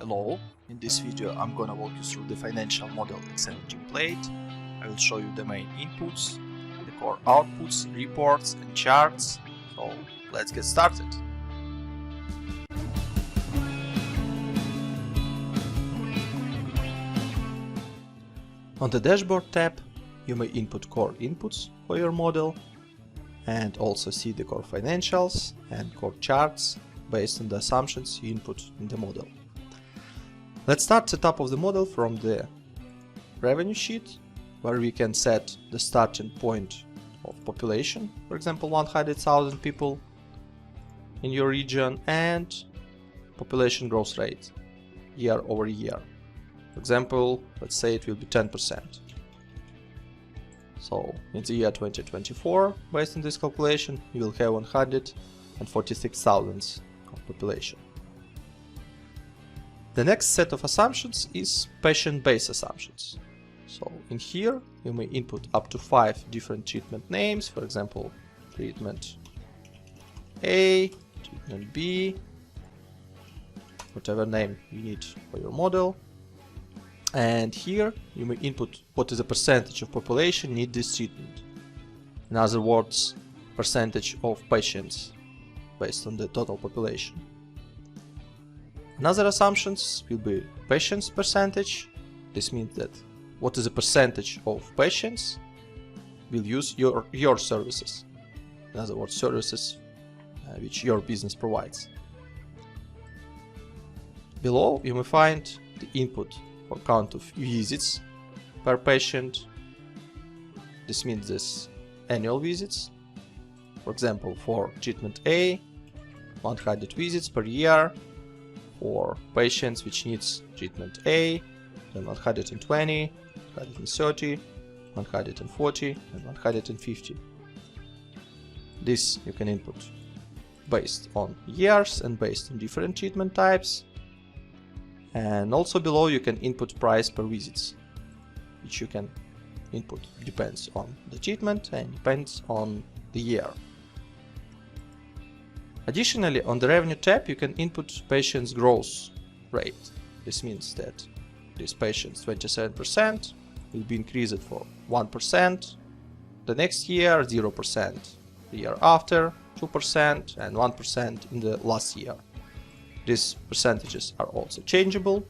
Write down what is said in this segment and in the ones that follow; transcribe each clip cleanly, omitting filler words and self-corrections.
Hello, in this video I'm gonna walk you through the financial model Excel template. I will show you the main inputs, the core outputs, reports and charts. So let's get started. On the Dashboard tab, you may input core inputs for your model and also see the core financials and core charts based on the assumptions you input in the model. Let's start setup of the model from the revenue sheet, where we can set the starting point of population, for example 100,000 people in your region, and population growth rate year over year. For example, let's say it will be 10%. So in the year 2024, based on this calculation, you will have 146,000 of population. The next set of assumptions is patient-based assumptions. So in here, you may input up to 5 different treatment names, for example, treatment A, treatment B, whatever name you need for your model. And here you may input what is the percentage of population need this treatment. In other words, percentage of patients based on the total population. Another assumptions will be patients percentage. This means that what is the percentage of patients will use your services. In other words, services which your business provides. Below you may find the input for count of visits per patient. This means this annual visits. For example, for treatment A, 100 visits per year. For patients which needs treatment A, then 120, 130, 140 and 150. This you can input based on years and based on different treatment types. And also below you can input price per visits, which you can input depends on the treatment and depends on the year. Additionally, on the revenue tab, you can input patients' growth rate. This means that these patients 27% will be increased for 1% the next year, 0% the year after, 2% and 1% in the last year. These percentages are also changeable.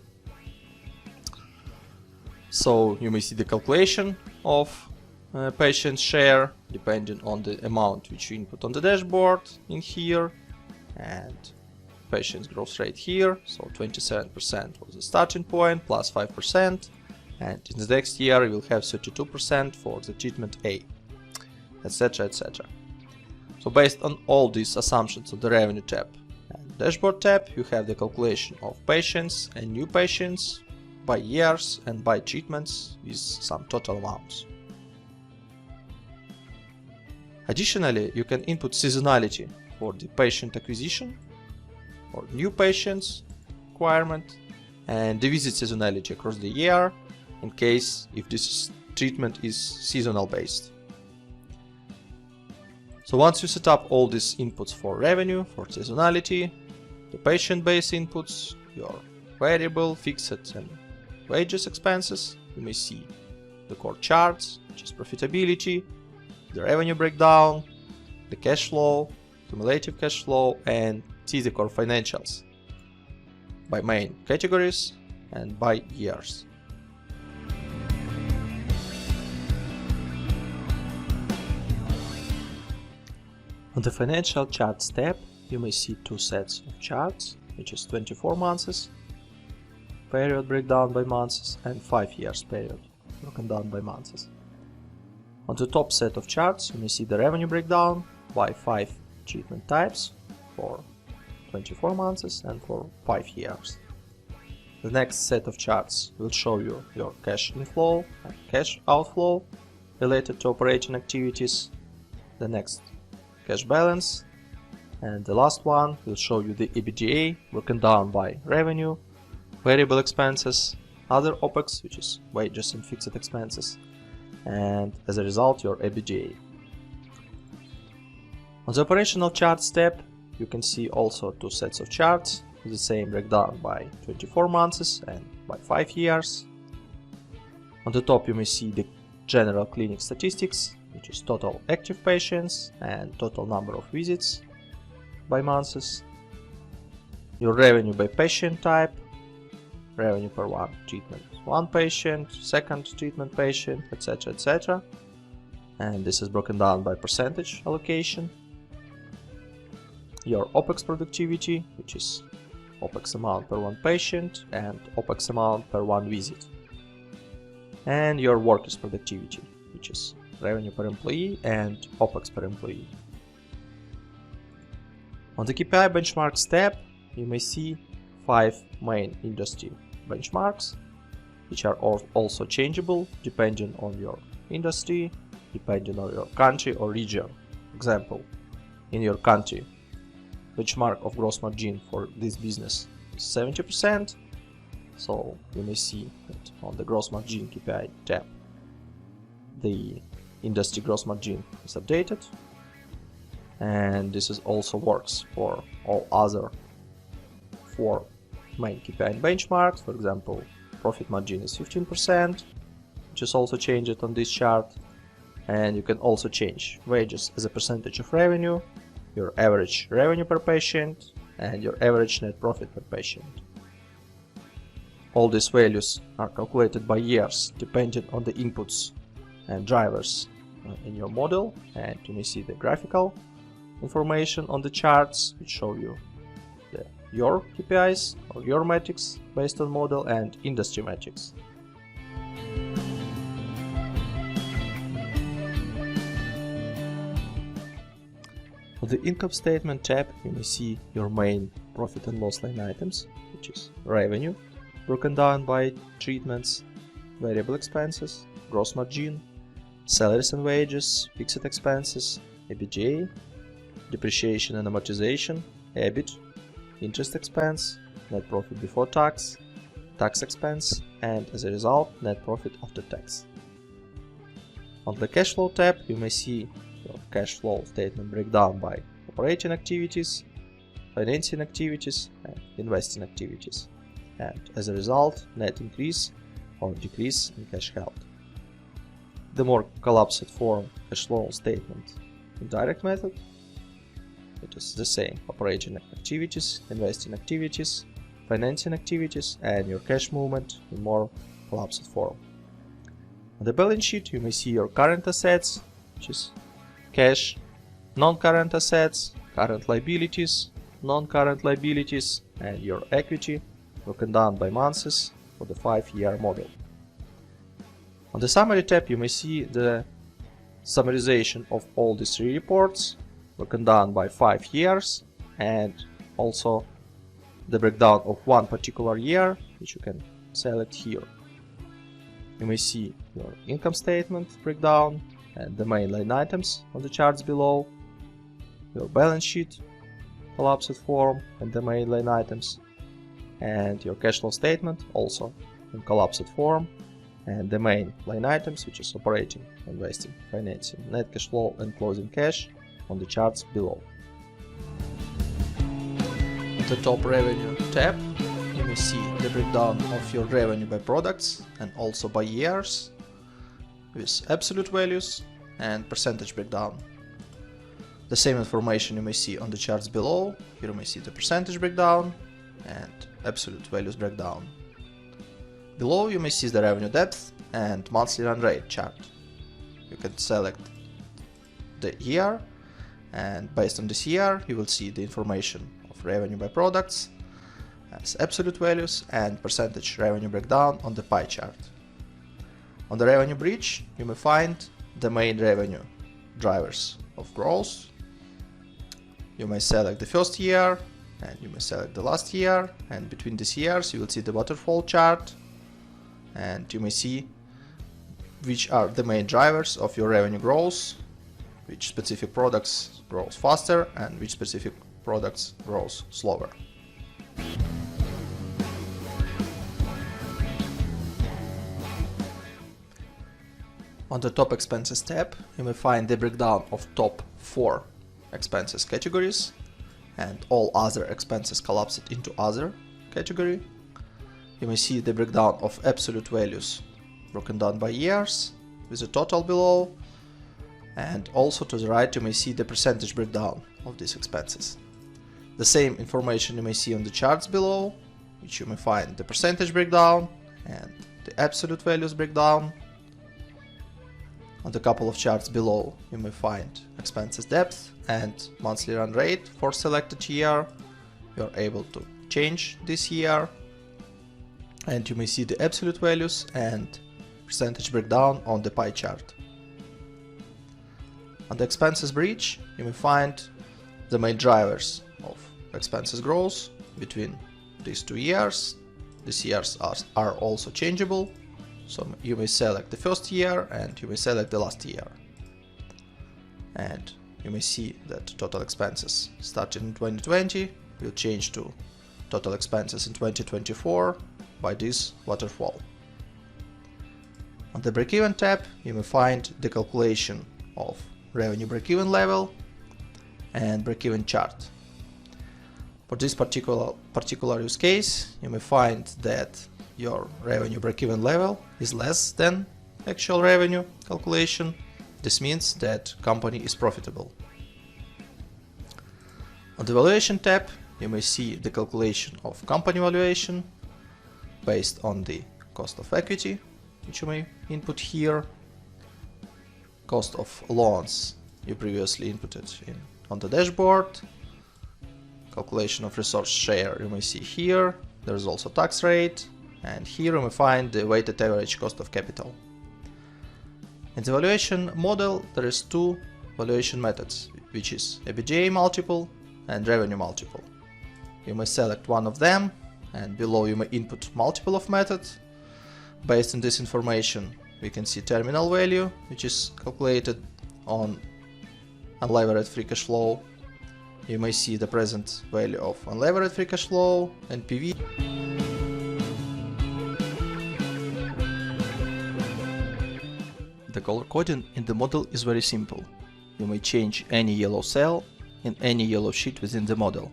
So you may see the calculation of patient share depending on the amount which you input on the dashboard in here, and patient's growth rate here. So 27% was the starting point plus 5%, and in the next year you will have 32% for the treatment A, etc, etc. So based on all these assumptions of the revenue tab and dashboard tab, you have the calculation of patients and new patients by years and by treatments with some total amounts. Additionally, you can input seasonality for the patient acquisition or new patients requirement, and the visit seasonality across the year in case if this treatment is seasonal based. So once you set up all these inputs for revenue, for seasonality, the patient-based inputs, your variable, fixed and wages expenses, you may see the core charts, which is profitability, the revenue breakdown, the cash flow, cumulative cash flow, and see the core financials by main categories and by years. On the Financial Charts tab, you may see two sets of charts, which is 24 months period breakdown by months and 5 years period broken down by months. On the top set of charts, you may see the revenue breakdown by 5 treatment types for 24 months and for 5 years. The next set of charts will show you your cash inflow and cash outflow related to operating activities, the next cash balance, and the last one will show you the EBITDA broken down by revenue, variable expenses, other OPEX, which is wages and fixed expenses, and as a result your EBITDA. On the Operational Charts tab, you can see also two sets of charts the same breakdown by 24 months and by 5 years. On the top you may see the general clinic statistics, which is total active patients and total number of visits by months. Your revenue by patient type, revenue per one treatment, one patient, second treatment patient, etc, etc. And this is broken down by percentage allocation. Your OPEX productivity, which is OPEX amount per one patient and OPEX amount per one visit. And your workers productivity, which is revenue per employee and OPEX per employee. On the KPI benchmarks tab, you may see 5 main industry benchmarks, which are also changeable depending on your industry, depending on your country or region. Example, in your country, benchmark of gross margin for this business is 70%, so you may see that on the gross margin KPI tab, the industry gross margin is updated, and this is also works for all other 4 main KPI benchmarks. For example, profit margin is 15%, which is also changed on this chart, and you can also change wages as a percentage of revenue, your average revenue per patient, and your average net profit per patient. All these values are calculated by years depending on the inputs and drivers in your model, and you may see the graphical information on the charts which show you your KPIs or your metrics based on model and industry metrics. On the income statement tab, you may see your main profit and loss line items, which is revenue, broken down by treatments, variable expenses, gross margin, salaries and wages, fixed expenses, EBITDA, depreciation and amortization, EBIT, interest expense, net profit before tax, tax expense, and as a result, net profit after tax. On the cash flow tab, you may see your cash flow statement breakdown by operating activities, financing activities, and investing activities, and as a result, net increase or decrease in cash held. The more collapsed form cash flow statement indirect method, it is the same operating activities, investing activities, financing activities, and your cash movement in more collapsed form. On the balance sheet, you may see your current assets, which is cash, non-current assets, current liabilities, non-current liabilities, and your equity broken down by months for the 5-year model. On the summary tab, you may see the summarization of all these 3 reports broken down by 5 years, and also the breakdown of one particular year, which you can select here. You may see your income statement breakdown and the main line items on the charts below, your balance sheet collapsed form and the main line items, and your cash flow statement also in collapsed form and the main line items, which is operating, investing, financing, net cash flow, and closing cash on the charts below. On the top revenue tab, you may see the breakdown of your revenue by products and also by years with absolute values and percentage breakdown. The same information you may see on the charts below. Here you may see the percentage breakdown and absolute values breakdown. Below you may see the revenue depth and monthly run rate chart. You can select the year, and based on this year you will see the information of revenue by products as absolute values and percentage revenue breakdown on the pie chart. On the revenue bridge you may find the main revenue drivers of growth. You may select the first year and you may select the last year, and between these years you will see the waterfall chart, and you may see which are the main drivers of your revenue growth, which specific products grow faster and which specific products grow slower. On the top expenses tab, you may find the breakdown of top 4 expenses categories, and all other expenses collapsed into other category. You may see the breakdown of absolute values broken down by years with the total below, and also to the right you may see the percentage breakdown of these expenses. The same information you may see on the charts below, which you may find the percentage breakdown and the absolute values breakdown. On the couple of charts below you may find expenses depth and monthly run rate for selected year. You are able to change this year, and you may see the absolute values and percentage breakdown on the pie chart. On the expenses bridge you may find the main drivers of expenses growth between these 2 years. These years are also changeable, so you may select the first year and you may select the last year. And you may see that total expenses starting in 2020 will change to total expenses in 2024 by this waterfall. On the break-even tab you may find the calculation of revenue break-even level and break-even chart. For this particular use case, you may find that your revenue break-even level is less than actual revenue calculation. This means that company is profitable. On the valuation tab, you may see the calculation of company valuation based on the cost of equity, which you may input here. Cost of loans you previously inputted on the dashboard. Calculation of resource share you may see here. There is also tax rate, and here you may find the weighted average cost of capital. In the valuation model there is 2 valuation methods, which is EBITDA multiple and revenue multiple. You may select one of them, and below you may input multiple of methods. Based on this information we can see terminal value, which is calculated on unlevered free cash flow. You may see the present value of unlevered free cash flow and PV. The color coding in the model is very simple. You may change any yellow cell in any yellow sheet within the model.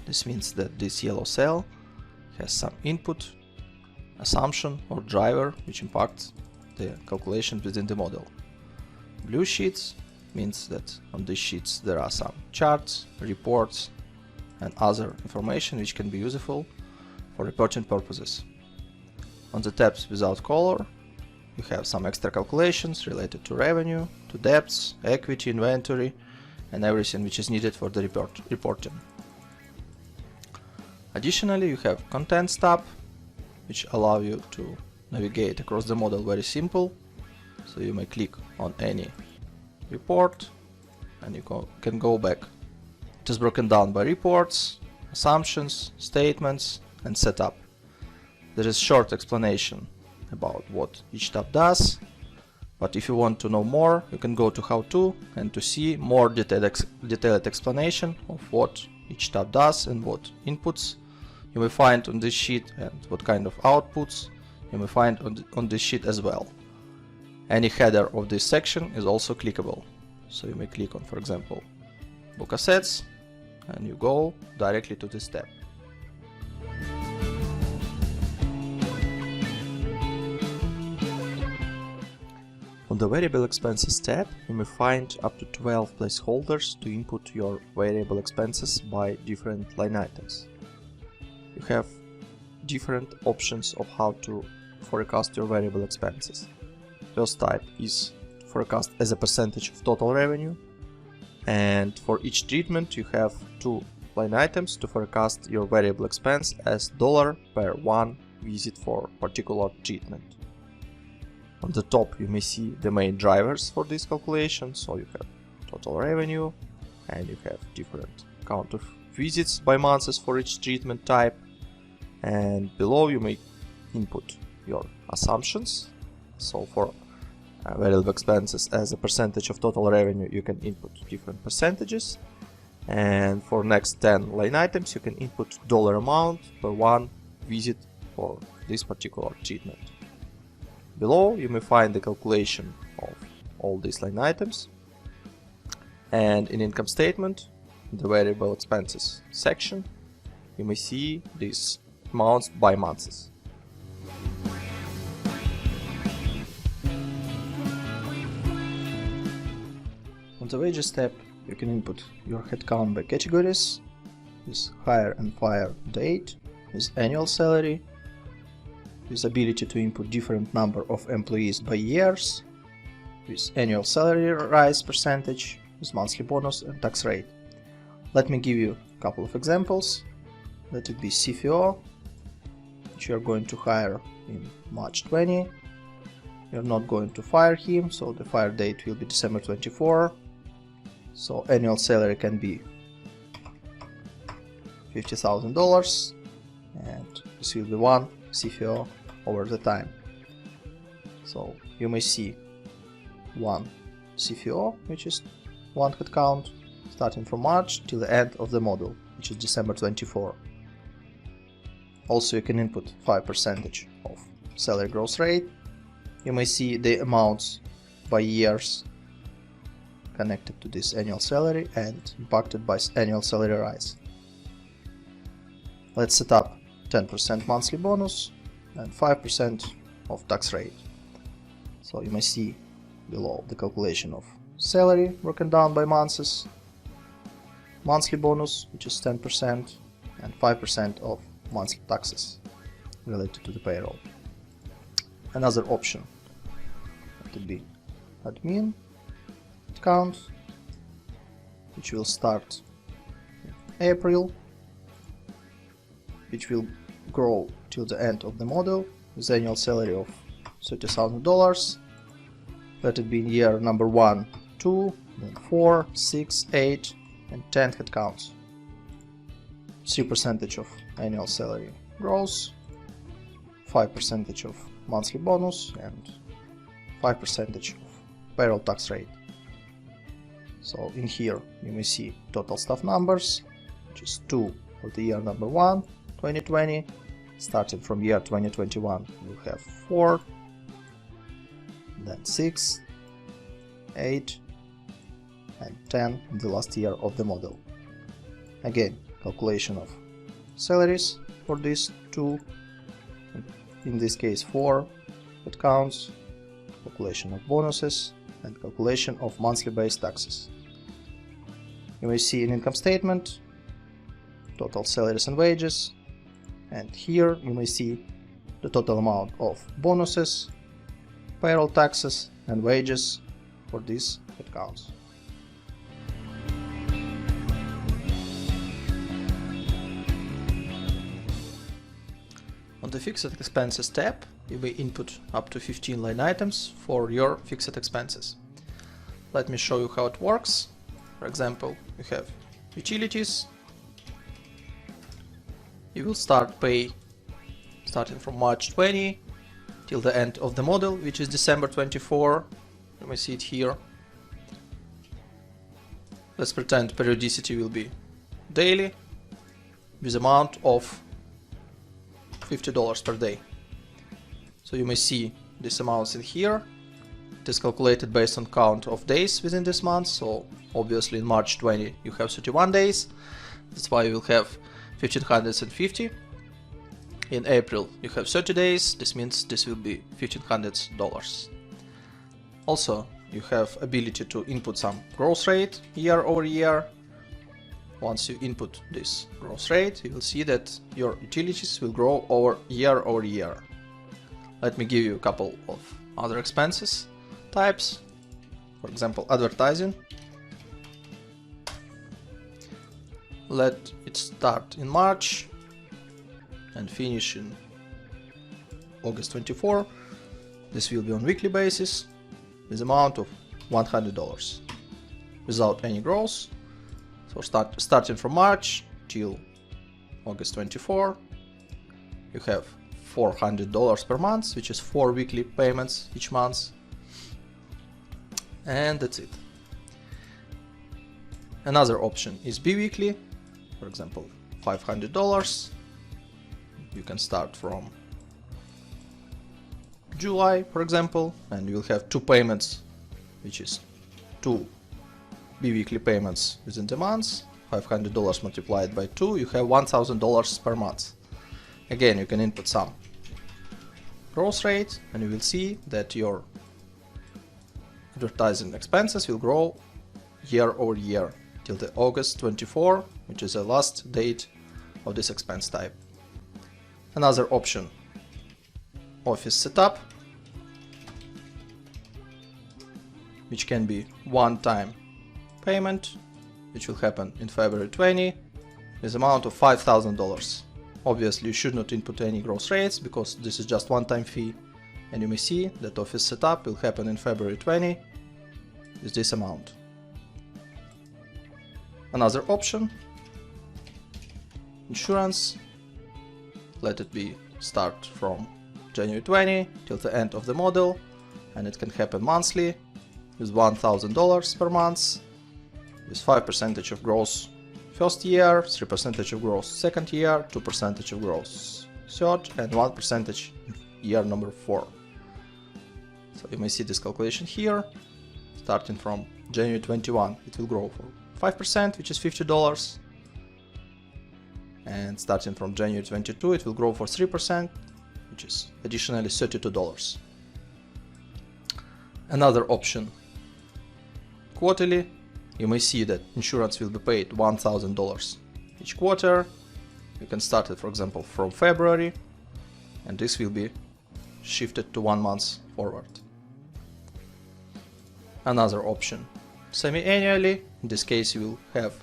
This means that this yellow cell has some input, assumption or driver which impacts the calculation within the model. Blue sheets means that on these sheets there are some charts, reports and other information which can be useful for reporting purposes. On the tabs without color you have some extra calculations related to revenue, to debts, equity, inventory and everything which is needed for the reporting. Additionally, you have Contents tab, which allow you to navigate across the model very simple. So you may click on any report and you can go back. It is broken down by reports, assumptions, statements and setup. There is short explanation about what each tab does, but if you want to know more you can go to How To and to see more detailed explanation of what each tab does and what inputs you may find on this sheet and what kind of outputs you may find on this sheet as well. Any header of this section is also clickable, so you may click on, for example, Book Assets and you go directly to this tab. On the Variable Expenses tab, you may find up to 12 placeholders to input your variable expenses by different line items. You have different options of how to forecast your variable expenses. First type is forecast as a percentage of total revenue, and for each treatment you have 2 line items to forecast your variable expense as dollar per 1 visit for particular treatment. On the top you may see the main drivers for this calculation, so you have total revenue and you have different count of visits by months for each treatment type, and below you may input your assumptions. So for variable expenses as a percentage of total revenue you can input different percentages, and for next 10 line items you can input dollar amount per 1 visit for this particular treatment. Below you may find the calculation of all these line items, and in income statement the variable expenses section, you may see these amounts by months. On the wages tab, you can input your headcount by categories, with hire and fire date, with annual salary, with ability to input different number of employees by years, with annual salary rise percentage, with monthly bonus and tax rate. Let me give you a couple of examples. Let it be CFO, which you are going to hire in March 20. You're not going to fire him, so the fire date will be December 24. So annual salary can be $50,000, and this will be one CFO over the time. So you may see one CFO, which is one headcount, starting from March till the end of the model, which is December 24. Also, you can input 5% of salary growth rate. You may see the amounts by years connected to this annual salary and impacted by annual salary rise. Let's set up 10% monthly bonus and 5% of tax rate. So you may see below the calculation of salary broken down by months, monthly bonus, which is 10%, and 5% of monthly taxes related to the payroll. Another option could be admin account, which will start in April, which will grow till the end of the model with annual salary of $30,000. Let it be in year number 1, 2, then 4, 6, 8, and 10 headcounts. 3% of annual salary growth, 5% of monthly bonus, and 5% of payroll tax rate. So in here you may see total staff numbers, which is 2 for the year number 1, 2020. Starting from year 2021, we'll have 4, then 6, 8, and 10 in the last year of the model. Again, calculation of salaries for these two, in this case 4 headcounts, calculation of bonuses, and calculation of monthly based taxes. You may see an income statement, total salaries and wages, and here you may see the total amount of bonuses, payroll taxes, and wages for these headcounts. On the Fixed Expenses tab, you may input up to 15 line items for your fixed expenses. Let me show you how it works. For example, you have utilities. You will start pay starting from March 20 till the end of the model, which is December 24. You may see it here. Let's pretend periodicity will be daily with amount of $50 per day. So you may see these amounts in here. It is calculated based on count of days within this month. So obviously in March 20 you have 31 days. That's why you will have 1550. In April you have 30 days. This means this will be $1500. Also, you have ability to input some growth rate year over year. Once you input this growth rate, you will see that your utilities will grow over year. Let me give you a couple of other expenses types. For example, advertising. Let it start in March and finish in August 24. This will be on weekly basis with amount of $100 without any growth. So starting from March till August 24, you have $400 per month, which is 4 weekly payments each month. And that's it. Another option is bi-weekly. For example, $500. You can start from July, for example, and you'll have 2 payments, which is 2 bi-weekly payments within the months, $500 multiplied by 2, you have $1,000 per month. Again, you can input some growth rate and you will see that your advertising expenses will grow year over year till the August 24, which is the last date of this expense type. Another option, office setup, which can be one-time payment, which will happen in February 20 with amount of $5,000. Obviously you should not input any growth rates because this is just one-time fee, and you may see that office setup will happen in February 20 with this amount. Another option, insurance, let it be start from January 20 till the end of the model, and it can happen monthly with $1,000 per month, with 5% of growth first year, 3% of growth second year, 2% of growth third, and 1% year number 4. So you may see this calculation here. Starting from January 21, it will grow for 5%, which is $50. And starting from January 22, it will grow for 3%, which is additionally $32. Another option, quarterly. You may see that insurance will be paid $1,000 each quarter. You can start it, for example, from February, and this will be shifted to 1 month forward. Another option, semi-annually. In this case, you will have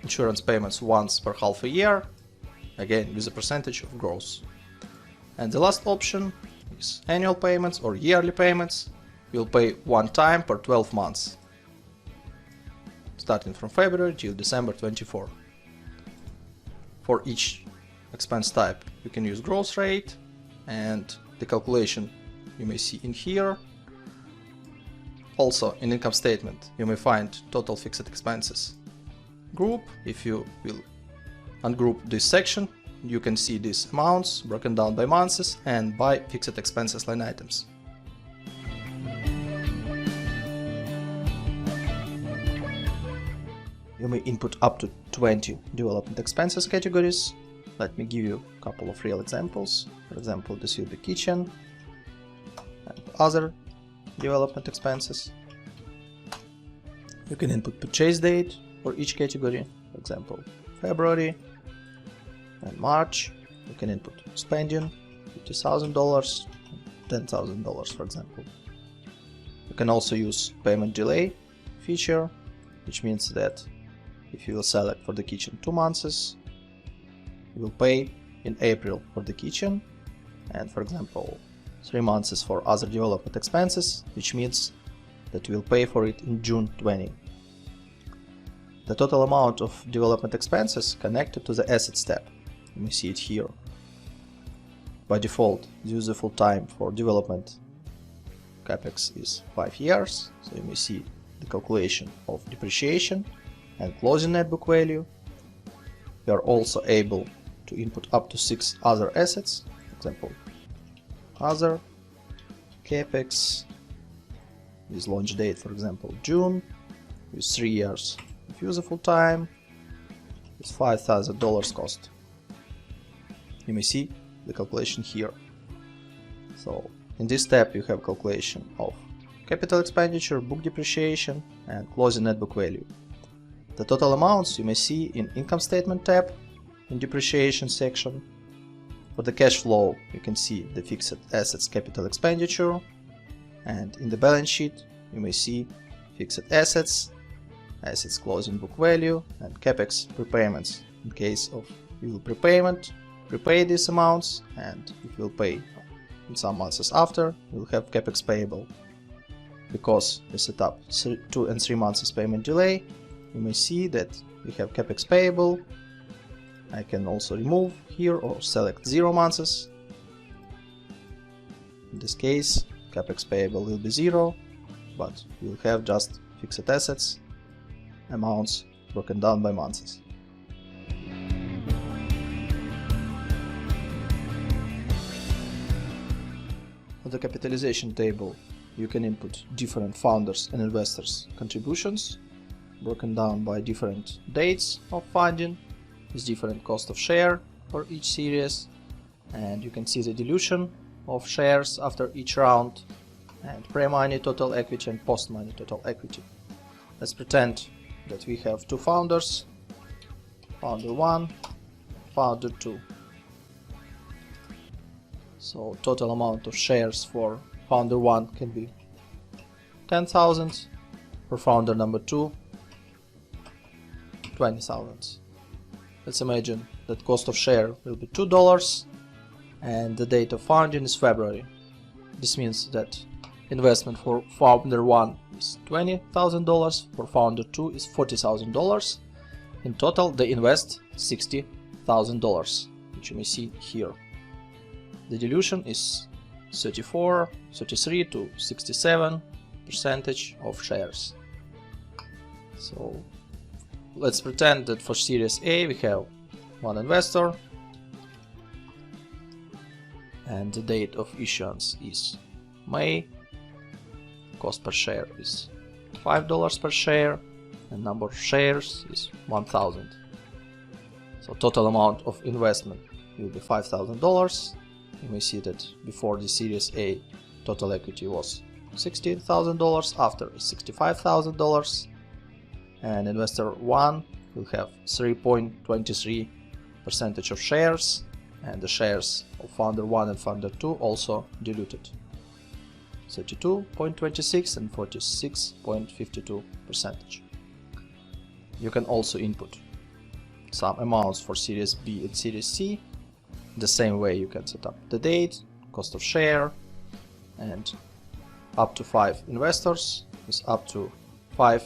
insurance payments once per half a year, again with a percentage of growth. And the last option is annual payments or yearly payments. You'll pay one time per 12 months, starting from February till December 24. For each expense type, you can use growth rate, and the calculation you may see in here. Also, in income statement, you may find total fixed expenses group. If you will ungroup this section, you can see these amounts broken down by months and by fixed expenses line items. You may input up to 20 development expenses categories. Let me give you a couple of real examples. For example, this will be kitchen and other development expenses. You can input purchase date for each category, for example, February and March. You can input spending, $50,000, $10,000, for example. You can also use payment delay feature, which means that if you will select for the kitchen 2 months, you will pay in April for the kitchen, and for example 3 months for other development expenses, which means that you will pay for it in June 20. The total amount of development expenses connected to the Assets tab. You may see it here. By default, the useful time for development CAPEX is 5 years, so you may see the calculation of depreciation and closing net book value. You are also able to input up to 6 other assets, for example, other, CAPEX, with launch date, for example, June, with 3 years of useful time, with $5,000 cost. You may see the calculation here. So in this tab you have calculation of capital expenditure, book depreciation, and closing net book value. The total amounts you may see in income statement tab in depreciation section. For the cash flow, you can see the fixed assets capital expenditure, and in the balance sheet you may see fixed assets, assets closing book value, and CAPEX prepayments. In case of you will prepay these amounts, and if you will pay in some months after, you will have CAPEX payable. Because we set up 2 and 3 months payment delay, you may see that we have CAPEX payable. I can also remove here or select 0 months. In this case, CAPEX payable will be 0, but we will have just fixed assets amounts broken down by months. On the capitalization table, you can input different founders and investors' contributions. broken down by different dates of funding, with different cost of share for each series, and you can see the dilution of shares after each round, and pre-money total equity and post-money total equity. Let's pretend that we have two founders, founder 1, founder 2. So total amount of shares for founder 1 can be 10,000, for founder number 2 20,000. Let's imagine that cost of share will be $2 and the date of founding is February. This means that investment for founder 1 is $20,000, for founder 2 is $40,000. In total they invest $60,000, which you may see here. The dilution is 33 to 67% of shares. So let's pretend that for Series A we have one investor and the date of issuance is May. Cost per share is $5 per share and number of shares is 1,000. So total amount of investment will be $5,000. You may see that before the Series A total equity was $60,000, after $65,000, and investor 1 will have 3.23% of shares, and the shares of founder 1 and founder 2 also diluted, 32.26 and 46.52%. You can also input some amounts for Series B and Series C. The same way you can set up the date, cost of share, and up to 5 investors is up to 5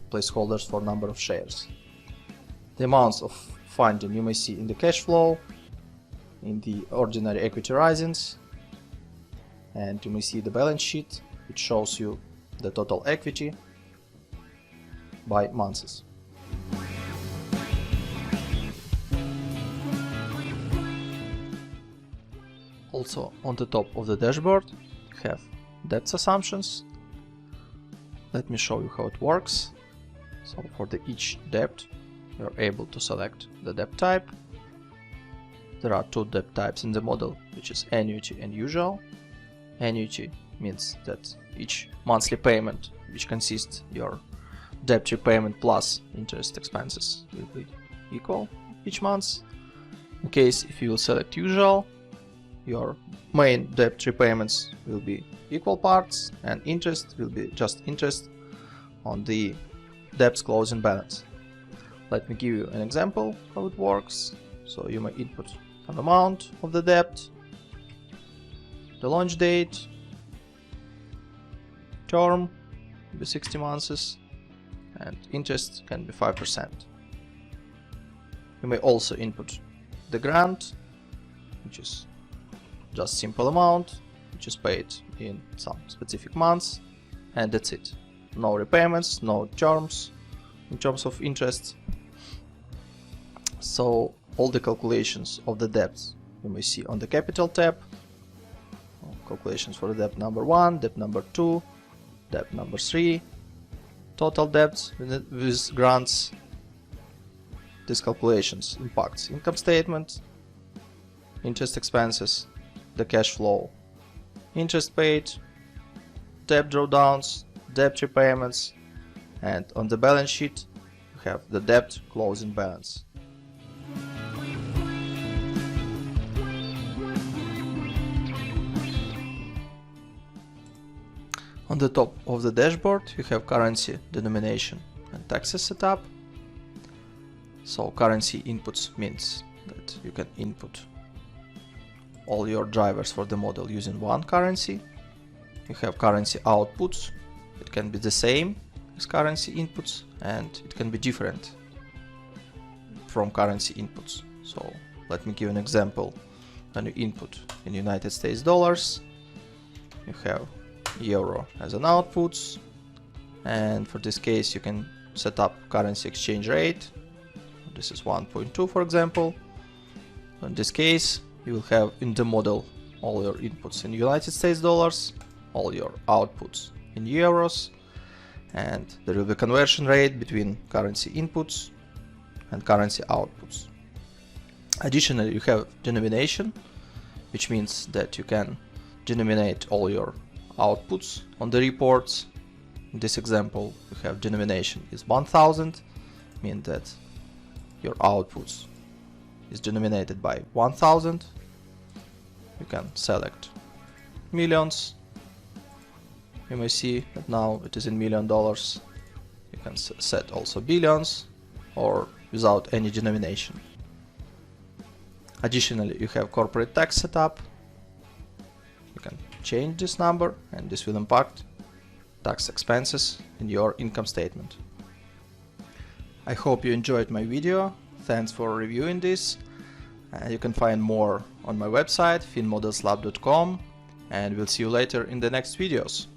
placeholders for number of shares. The amounts of funding you may see in the cash flow, in the ordinary equity risings, and you may see the balance sheet, which shows you the total equity by months. Also on the top of the dashboard you have debt assumptions. Let me show you how it works. So for each debt you are able to select the debt type. There are two debt types in the model, which is annuity and usual. Annuity means that each monthly payment, which consists your debt repayment plus interest expenses, will be equal each month. In case if you will select usual, your main debt repayments will be equal parts and interest will be just interest on the debt's closing balance. Let me give you an example how it works. So you may input an amount of the debt, the launch date, term will be 60 months, and interest can be 5%. You may also input the grant, which is just simple amount, which is paid in some specific months, and that's it. No repayments, no terms in terms of interest. So all the calculations of the debts you may see on the Capital tab. Calculations for the debt number 1, debt number 2, debt number 3, total debts with grants. These calculations impacts income statement, interest expenses, the cash flow, interest paid, debt drawdowns, debt repayments, and on the balance sheet you have the debt closing balance. On the top of the dashboard you have currency, denomination, and taxes setup. So currency inputs means that you can input all your drivers for the model using one currency. You have currency outputs. It can be the same as currency inputs and it can be different from currency inputs. So let me give an example. When you input in United States dollars, you have euro as an output, and for this case you can set up currency exchange rate. This is 1.2 for example. In this case you will have in the model all your inputs in United States dollars, all your outputs in euros, and there will be conversion rate between currency inputs and currency outputs. Additionally, you have denomination, which means that you can denominate all your outputs on the reports. In this example, you have denomination is 1000, means that your outputs is denominated by 1000. You can select millions. You may see that now it is in $1 million. You can set also billions or without any denomination. Additionally, you have corporate tax setup. You can change this number and this will impact tax expenses in your income statement. I hope you enjoyed my video. Thanks for reviewing this. You can find more on my website finmodelslab.com, and we'll see you later in the next videos.